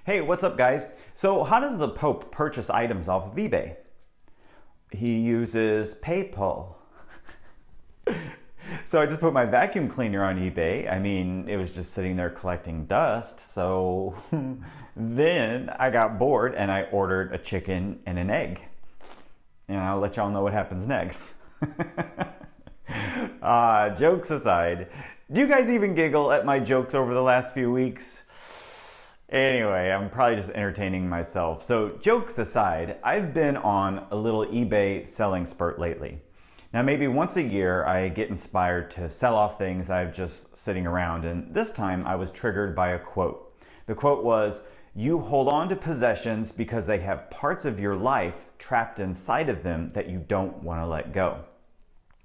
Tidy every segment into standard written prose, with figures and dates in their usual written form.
Hey, what's up, guys? So, how does the Pope purchase items off of eBay? He uses PayPal. So, I just put my vacuum cleaner on eBay. I mean, it was just sitting there collecting dust. So, then I got bored and I ordered a chicken and an egg. And I'll let y'all know what happens next. Jokes aside, do you guys even giggle at my jokes over the last few weeks? Anyway, I'm probably just entertaining myself. So, jokes aside, I've been on a little eBay selling spurt lately. Now, maybe once a year, I get inspired to sell off things I've just sitting around, and this time I was triggered by a quote. The quote was, "You hold on to possessions because they have parts of your life trapped inside of them that you don't want to let go."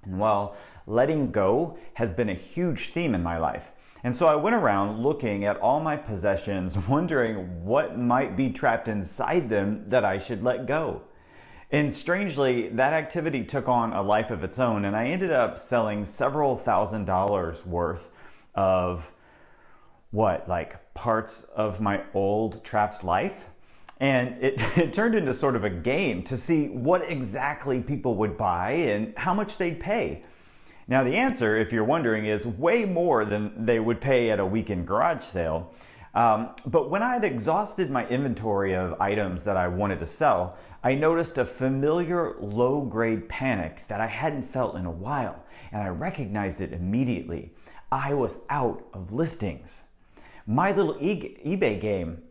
And well, letting go has been a huge theme in my life. And so I went around looking at all my possessions, wondering what might be trapped inside them that I should let go. And strangely, that activity took on a life of its own, and I ended up selling several $1,000s worth of like parts of my old trapped life. And it turned into sort of a game to see what exactly people would buy and how much they'd pay. Now, the answer, if you're wondering, is way more than they would pay at a weekend garage sale. But when I had exhausted my inventory of items that I wanted to sell, I noticed a familiar low-grade panic that I hadn't felt in a while, and I recognized it immediately. I was out of listings. My little eBay game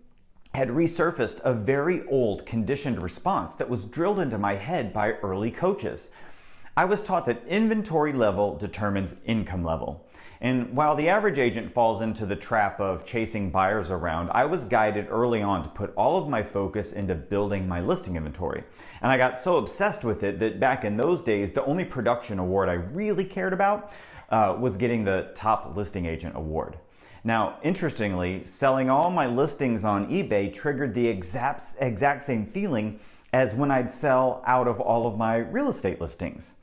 had resurfaced a very old conditioned response that was drilled into my head by early coaches. I was taught that inventory level determines income level. And while the average agent falls into the trap of chasing buyers around, I was guided early on to put all of my focus into building my listing inventory. And I got so obsessed with it that back in those days, the only production award I really cared about was getting the top listing agent award. Now, interestingly, selling all my listings on eBay triggered the exact same feeling as when I'd sell out of all of my real estate listings.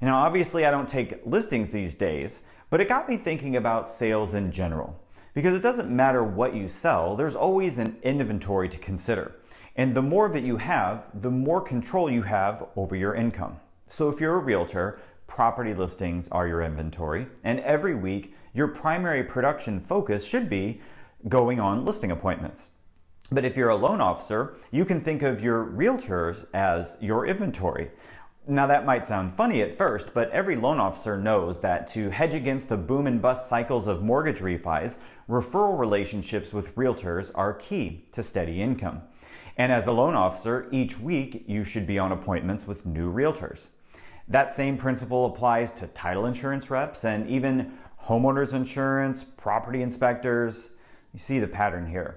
Now, obviously, I don't take listings these days, but it got me thinking about sales in general. Because it doesn't matter what you sell, there's always an inventory to consider. And the more of it you have, the more control you have over your income. So if you're a realtor, property listings are your inventory, and every week, your primary production focus should be going on listing appointments. But if you're a loan officer, you can think of your realtors as your inventory. Now, that might sound funny at first, but every loan officer knows that to hedge against the boom and bust cycles of mortgage refis, referral relationships with realtors are key to steady income. And as a loan officer, each week you should be on appointments with new realtors. That same principle applies to title insurance reps and even homeowners insurance, property inspectors. You see the pattern here.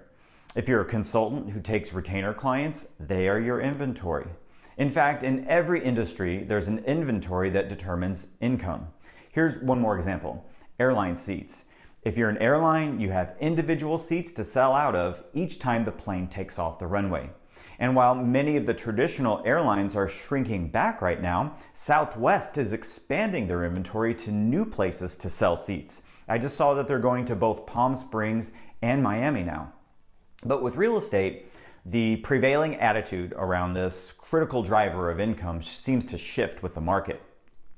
If you're a consultant who takes retainer clients, they are your inventory. In fact, in every industry, there's an inventory that determines income. Here's one more example. Airline seats. If you're an airline, you have individual seats to sell out of each time the plane takes off the runway. And while many of the traditional airlines are shrinking back right now, Southwest is expanding their inventory to new places to sell seats. I just saw that they're going to both Palm Springs and Miami now. But with real estate, the prevailing attitude around this critical driver of income seems to shift with the market.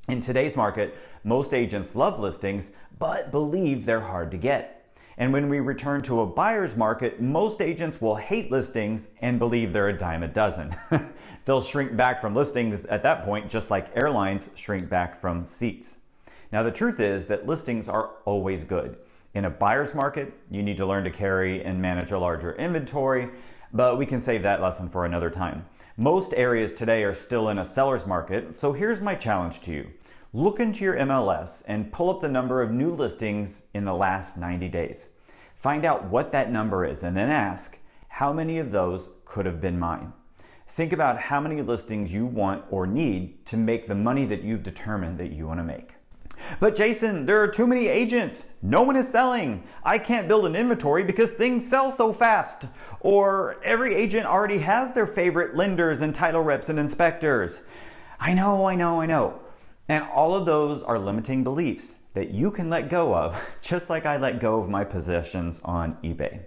In today's market, most agents love listings, but believe they're hard to get. And when we return to a buyer's market, most agents will hate listings and believe they're a dime a dozen. They'll shrink back from listings at that point, just like airlines shrink back from seats. Now, the truth is that listings are always good. In a buyer's market, you need to learn to carry and manage a larger inventory, but we can save that lesson for another time. Most areas today are still in a seller's market, so here's my challenge to you. Look into your MLS and pull up the number of new listings in the last 90 days. Find out what that number is and then ask, how many of those could have been mine? Think about how many listings you want or need to make the money that you've determined that you want to make. But Jason, there are too many agents. No one is selling. I can't build an inventory because things sell so fast. Or every agent already has their favorite lenders and title reps and inspectors. I know. And all of those are limiting beliefs that you can let go of, just like I let go of my possessions on eBay.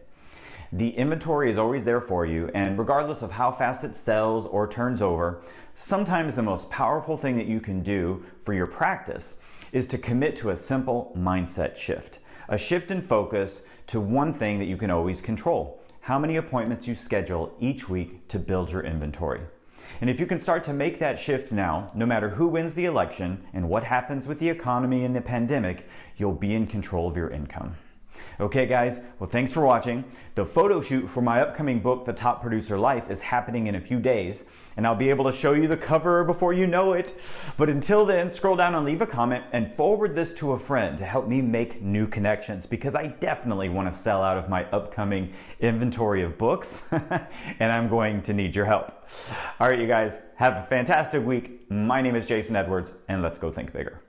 The inventory is always there for you, and regardless of how fast it sells or turns over, sometimes the most powerful thing that you can do for your practice is to commit to a simple mindset shift. A shift in focus to one thing that you can always control: how many appointments you schedule each week to build your inventory. And if you can start to make that shift now, no matter who wins the election and what happens with the economy and the pandemic, you'll be in control of your income. Okay guys, well thanks for watching. The photo shoot for my upcoming book, The Top Producer Life, is happening in a few days, and I'll be able to show you the cover before you know it. But until then, scroll down and leave a comment and forward this to a friend to help me make new connections, because I definitely want to sell out of my upcoming inventory of books, and I'm going to need your help. All right, you guys, have a fantastic week. My name is Jason Edwards, and let's go think bigger.